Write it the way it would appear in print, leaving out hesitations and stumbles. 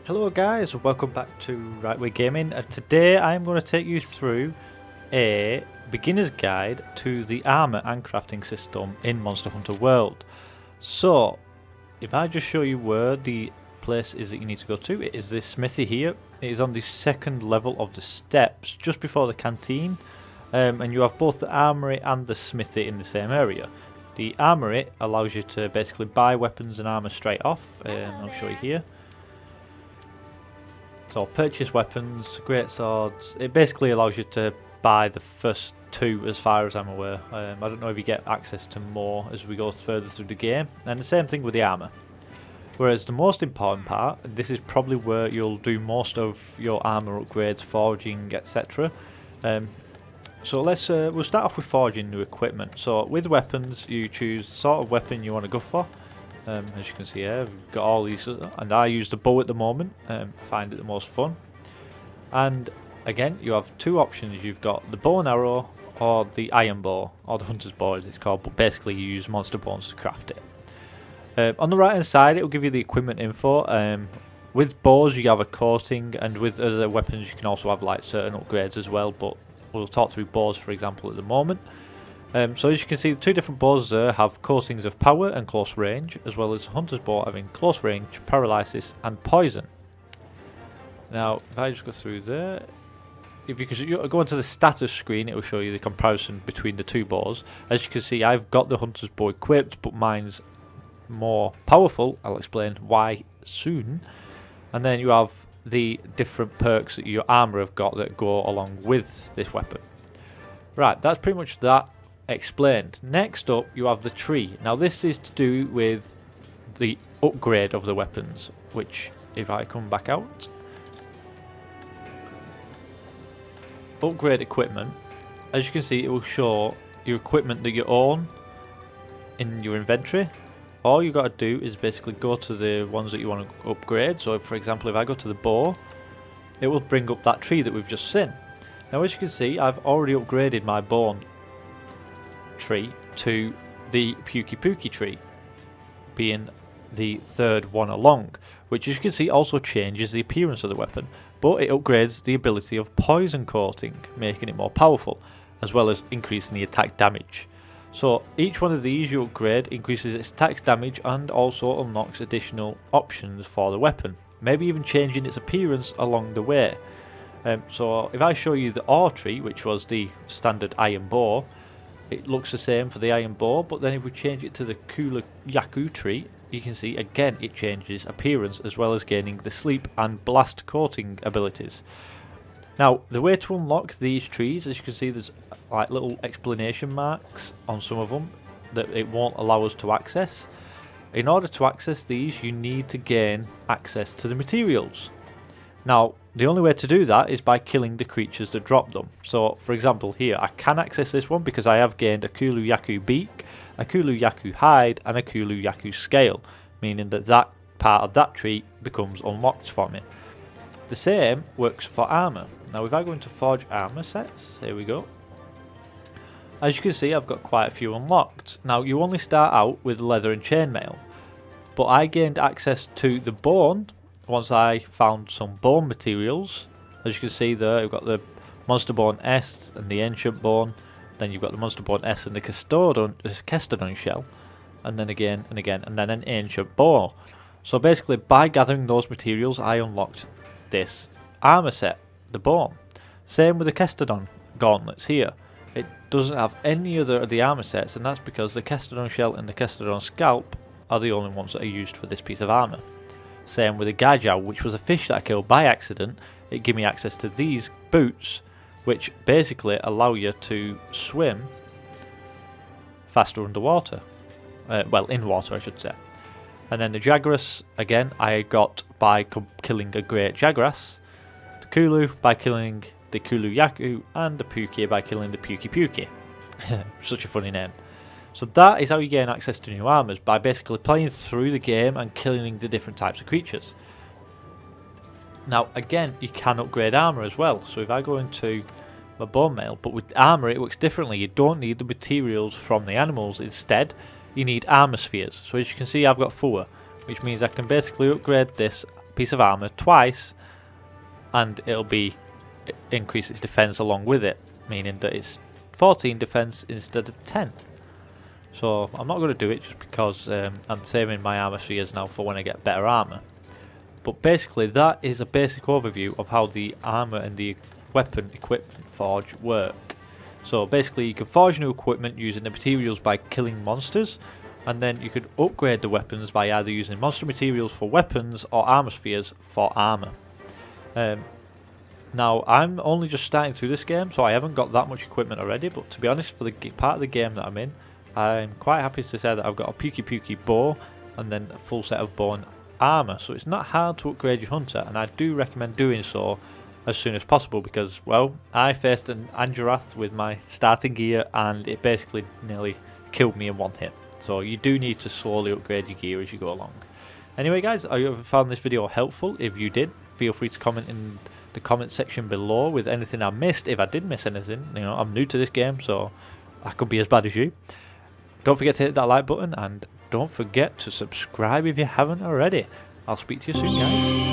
Hello guys, welcome back to Rightway Gaming. Today I'm going to take you through a beginner's guide to the armour and crafting system in Monster Hunter World. So, if I just show you where the place is that you need to go to, it is this smithy here. It is on the second level of the steps, just before the canteen, and you have both the armoury and the smithy in the same area. The armoury allows you to basically buy weapons and armour straight off, I'll show you here. So purchase weapons, great swords. It basically allows you to buy the first two as far as I'm aware. I don't know if you get access to more as we go further through the game. And the same thing with the armour. Whereas the most important part, this is probably where you'll do most of your armour upgrades, forging, etc. So we'll start off with forging new equipment. So with weapons, you choose the sort of weapon you want to go for. As you can see here, we've got all these, and I use the bow at the moment. I find it the most fun. And again, you have two options. You've got the bow and arrow, or the iron bow, or the hunter's bow as it's called, but basically you use monster bones to craft it. On the right hand side, it will give you the equipment info. With bows, you have a coating, and with other weapons, you can also have like certain upgrades as well. But we'll talk through bows, for example, at the moment. So as you can see, the two different bows there have coatings of power and close range, as well as Hunter's Bow having close range, paralysis and poison. Now, if I just go through there, if you go into the status screen, it will show you the comparison between the two bows. As you can see, I've got the Hunter's Bow equipped, but mine's more powerful. I'll explain why soon. And then you have the different perks that your armour have got that go along with this weapon. Right, that's pretty much that explained. Next up, you have the tree. Now this is to do with the upgrade of the weapons, which if I come back out, upgrade equipment, as you can see, it will show your equipment that you own in your inventory. All you got to do is basically go to the ones that you want to upgrade. So for example, if I go to the bow, it will bring up that tree that we've just seen. Now as you can see, I've already upgraded my bone tree to the Pukei-Pukei tree, being the third one along, which as you can see also changes the appearance of the weapon, but it upgrades the ability of poison coating, making it more powerful, as well as increasing the attack damage. So each one of these you upgrade increases its attack damage and also unlocks additional options for the weapon, maybe even changing its appearance along the way. So if I show you the ore tree, which was the standard iron bow, it looks the same for the iron bow, but then if we change it to the Kulu-Ya-Ku tree, you can see again it changes appearance as well as gaining the sleep and blast coating abilities. Now the way to unlock these trees, as you can see, there's like little explanation marks on some of them that it won't allow us to access. In order to access these, you need to gain access to the materials. Now the only way to do that is by killing the creatures that drop them. So for example here, I can access this one because I have gained a Kulu-Ya-Ku beak, a Kulu-Ya-Ku hide and a Kulu-Ya-Ku scale, meaning that that part of that tree becomes unlocked for me. The same works for armour. Now if I go into forge armour sets, here we go. As you can see, I've got quite a few unlocked. Now you only start out with leather and chainmail, but I gained access to the bone once I found some bone materials. As you can see there, you've got the Monster Bone S and the Ancient Bone, then you've got the Monster Bone S and the Kestodon shell, and then again and again, and then an Ancient Bow. So basically by gathering those materials I unlocked this armour set, the bone. Same with the Kestodon gauntlets here. It doesn't have any other of the armour sets, and that's because the Kestodon shell and the Kestodon scalp are the only ones that are used for this piece of armour. Same with the Gajiao, which was a fish that I killed by accident. It gave me access to these boots, which basically allow you to swim faster underwater. Well, in water I should say. And then the Jagras, again, I got by killing a great Jagras. The Kulu by killing the Kulu-Ya-Ku, and the Pukei by killing the Pukei-Pukei. Such a funny name. So that is how you gain access to new armors, by basically playing through the game and killing the different types of creatures. Now again, you can upgrade armor as well. So if I go into my bone mail, but with armor it works differently. You don't need the materials from the animals. Instead, you need armor spheres. So as you can see, I've got 4, which means I can basically upgrade this piece of armor twice, and it'll be increase its defense along with it, meaning that it's 14 defense instead of 10. So I'm not going to do it just because I'm saving my armor spheres now for when I get better armor. But basically that is a basic overview of how the armor and the weapon equipment forge work. So basically you can forge new equipment using the materials by killing monsters, and then you could upgrade the weapons by either using monster materials for weapons or armor spheres for armor. Now I'm only just starting through this game, so I haven't got that much equipment already, but to be honest, for the part of the game that I'm in, I'm quite happy to say that I've got a Pukei bow and then a full set of bow and armor, so it's not hard to upgrade your hunter, and I do recommend doing so as soon as possible because, well, I faced an Anjarath with my starting gear and it basically nearly killed me in one hit. So you do need to slowly upgrade your gear as you go along. Anyway guys, I hope you found this video helpful. If you did, feel free to comment in the comment section below with anything I missed. If I did miss anything, you know, I'm new to this game, so I could be as bad as you. Don't forget to hit that like button and don't forget to subscribe if you haven't already. I'll speak to you soon guys.